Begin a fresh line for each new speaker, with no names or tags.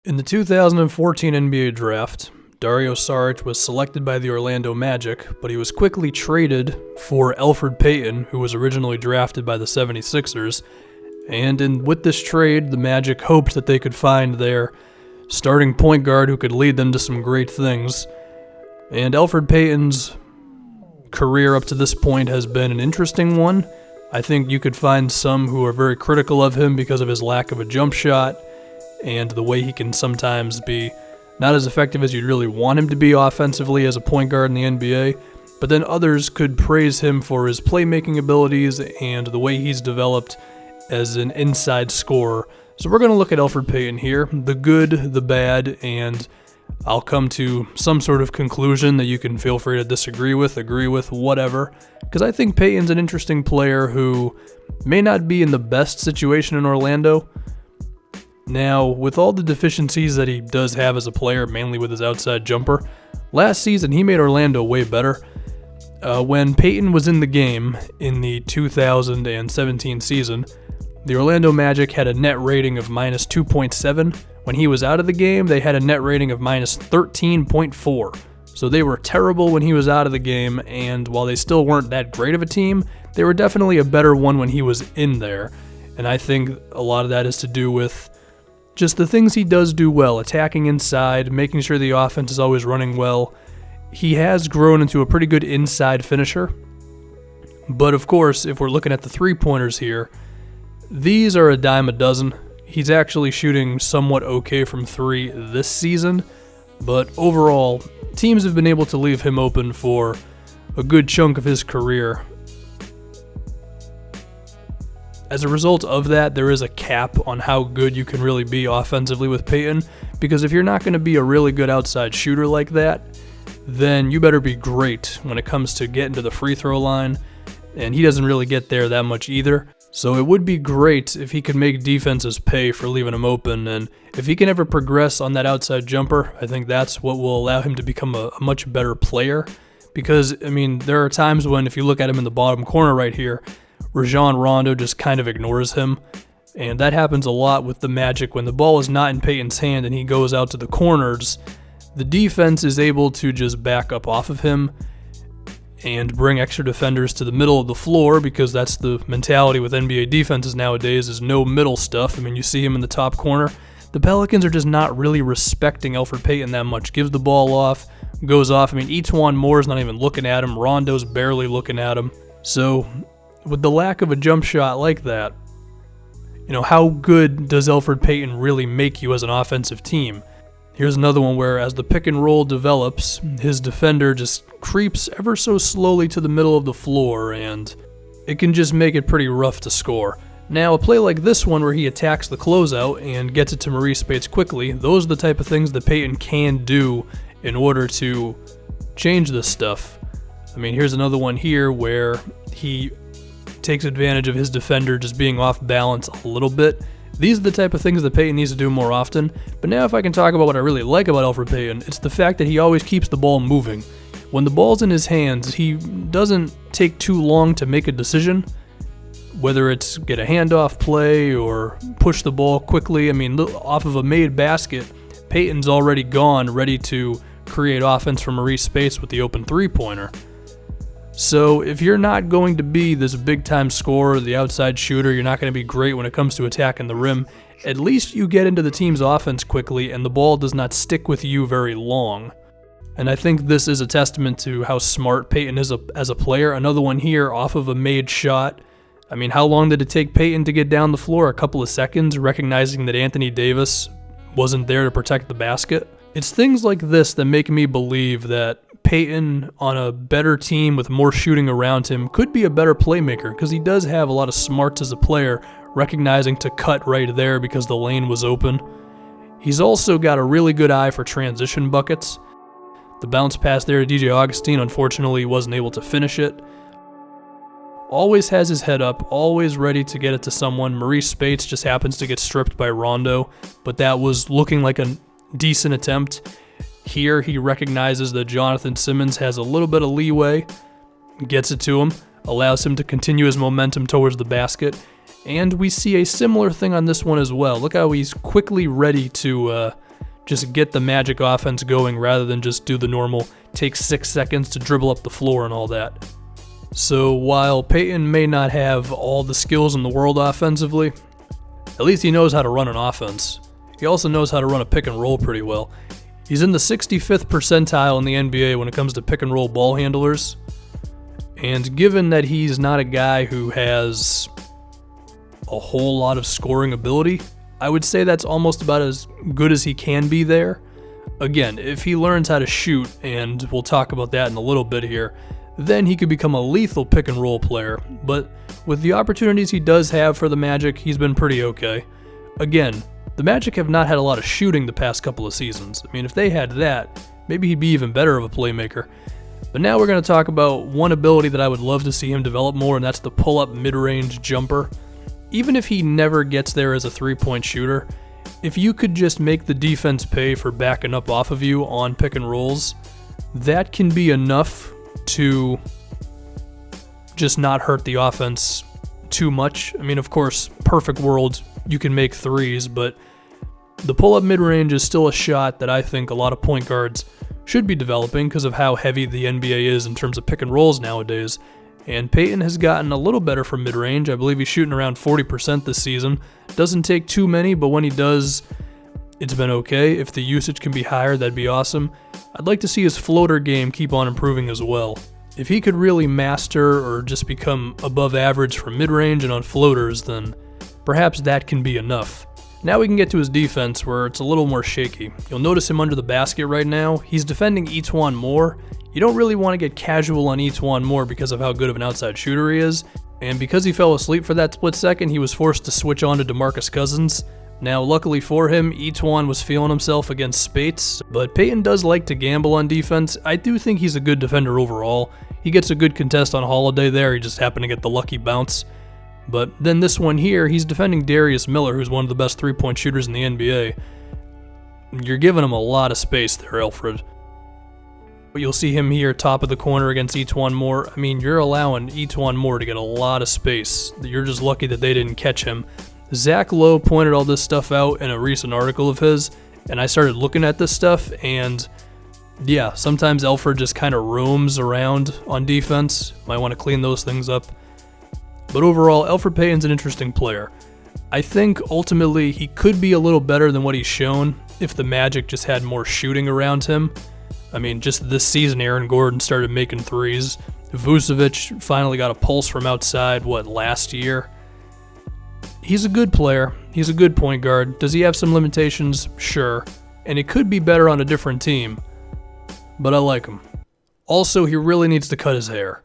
In the 2014 NBA Draft, Dario Saric was selected by the Orlando Magic, but he was quickly traded for Elfrid Payton, who was originally drafted by the 76ers. And with this trade, the Magic hoped that they could find their starting point guard who could lead them to some great things. And Elfrid Payton's career up to this point has been an interesting one. I think you could find some who are very critical of him because of his lack of a jump shot and the way he can sometimes be not as effective as you'd really want him to be offensively as a point guard in the NBA, but then others could praise him for his playmaking abilities and the way he's developed as an inside scorer. So we're going to look at Elfrid Payton here, the good, the bad, and I'll come to some sort of conclusion that you can feel free to disagree with, agree with, whatever, because I think Payton's an interesting player who may not be in the best situation in Orlando. Now, with all the deficiencies that he does have as a player, mainly with his outside jumper, last season he made Orlando way better. When Payton was in the game in the 2017 season, the Orlando Magic had a net rating of minus 2.7. When he was out of the game, they had a net rating of minus 13.4. So they were terrible when he was out of the game, and while they still weren't that great of a team, they were definitely a better one when he was in there. And I think a lot of that is to do with just the things he does do well, attacking inside, making sure the offense is always running well. He has grown into a pretty good inside finisher. But of course, if we're looking at the three-pointers here, these are a dime a dozen. He's actually shooting somewhat okay from three this season, but overall, teams have been able to leave him open for a good chunk of his career. As a result of that, there is a cap on how good you can really be offensively with Payton, because if you're not going to be a really good outside shooter like that, then you better be great when it comes to getting to the free throw line, and he doesn't really get there that much either. So it would be great if he could make defenses pay for leaving him open, and if he can ever progress on that outside jumper, I think that's what will allow him to become a much better player. Because, I mean, there are times when, if you look at him in the bottom corner right here, Rajon Rondo just kind of ignores him, and that happens a lot with the Magic. When the ball is not in Payton's hand and he goes out to the corners, the defense is able to just back up off of him and bring extra defenders to the middle of the floor, because that's the mentality with NBA defenses nowadays, is no middle stuff. I mean, you see him in the top corner. The Pelicans are just not really respecting Elfrid Payton that much. Gives the ball off, goes off. I mean, Etuan Moore's not even looking at him. Rondo's barely looking at him. So with the lack of a jump shot like that, how good does Elfrid Payton really make you as an offensive team? Here's another one where, as the pick and roll develops, his defender just creeps ever so slowly to the middle of the floor, and it can just make it pretty rough to score. Now, a play like this one where he attacks the closeout and gets it to Maurice Spates quickly, those are the type of things that Payton can do in order to change this stuff. I mean, here's another one here where he takes advantage of his defender just being off balance a little bit. These are the type of things that Payton needs to do more often. But now if I can talk about what I really like about Elfrid Payton, it's the fact that he always keeps the ball moving. When the ball's in his hands, he doesn't take too long to make a decision, whether it's get a handoff play or push the ball quickly. I mean, off of a made basket, Payton's already gone, ready to create offense for Maurice Spates with the open three-pointer. So if you're not going to be this big-time scorer, the outside shooter, you're not going to be great when it comes to attacking the rim, at least you get into the team's offense quickly and the ball does not stick with you very long. And I think this is a testament to how smart Payton is as a player. Another one here off of a made shot. I mean, how long did it take Payton to get down the floor? A couple of seconds, recognizing that Anthony Davis wasn't there to protect the basket. It's things like this that make me believe that Payton, on a better team with more shooting around him, could be a better playmaker, because he does have a lot of smarts as a player, recognizing to cut right there because the lane was open. He's also got a really good eye for transition buckets. The bounce pass there to DJ Augustine, unfortunately, wasn't able to finish it. Always has his head up, always ready to get it to someone. Maurice Spates just happens to get stripped by Rondo, but that was looking like a decent attempt. Here, he recognizes that Jonathan Simmons has a little bit of leeway, gets it to him, allows him to continue his momentum towards the basket, and we see a similar thing on this one as well. Look how he's quickly ready to just get the Magic offense going rather than just do the normal take 6 seconds to dribble up the floor and all that. So while Payton may not have all the skills in the world offensively, at least he knows how to run an offense. He also knows how to run a pick and roll pretty well. He's in the 65th percentile in the NBA when it comes to pick and roll ball handlers. And given that he's not a guy who has a whole lot of scoring ability, I would say that's almost about as good as he can be there. Again, if he learns how to shoot, and we'll talk about that in a little bit here, then he could become a lethal pick and roll player. But with the opportunities he does have for the Magic, he's been pretty okay. Again, the Magic have not had a lot of shooting the past couple of seasons. I mean, if they had that, maybe he'd be even better of a playmaker. But now we're going to talk about one ability that I would love to see him develop more, and that's the pull-up mid-range jumper. Even if he never gets there as a three-point shooter, if you could just make the defense pay for backing up off of you on pick and rolls, that can be enough to just not hurt the offense too much. I mean, of course, perfect world, you can make threes, but the pull-up mid-range is still a shot that I think a lot of point guards should be developing because of how heavy the NBA is in terms of pick and rolls nowadays. And Payton has gotten a little better from mid-range. I believe he's shooting around 40% this season. Doesn't take too many, but when he does, it's been okay. If the usage can be higher, that'd be awesome. I'd like to see his floater game keep on improving as well. If he could really master or just become above average from mid-range and on floaters, then perhaps that can be enough. Now we can get to his defense, where it's a little more shaky. You'll notice him under the basket right now. He's defending Etuan Moore. You don't really want to get casual on Etuan Moore because of how good of an outside shooter he is, and because he fell asleep for that split second, he was forced to switch on to DeMarcus Cousins. Now, luckily for him, Etuan was feeling himself against Spates, but Payton does like to gamble on defense. I do think he's a good defender overall. He gets a good contest on Holiday there, he just happened to get the lucky bounce. But then this one here, he's defending Darius Miller, who's one of the best three-point shooters in the NBA. You're giving him a lot of space there, Elfrid. But you'll see him here, top of the corner against Etuan Moore. I mean, you're allowing Etuan Moore to get a lot of space. You're just lucky that they didn't catch him. Zach Lowe pointed all this stuff out in a recent article of his, and I started looking at this stuff, and yeah, sometimes Elfrid just kind of roams around on defense. Might want to clean those things up. But overall, Elfrid Payton's an interesting player. I think ultimately he could be a little better than what he's shown if the Magic just had more shooting around him. I mean, just this season, Aaron Gordon started making threes. Vucevic finally got a pulse from outside, last year? He's a good player. He's a good point guard. Does he have some limitations? Sure. And it could be better on a different team. But I like him. Also, he really needs to cut his hair.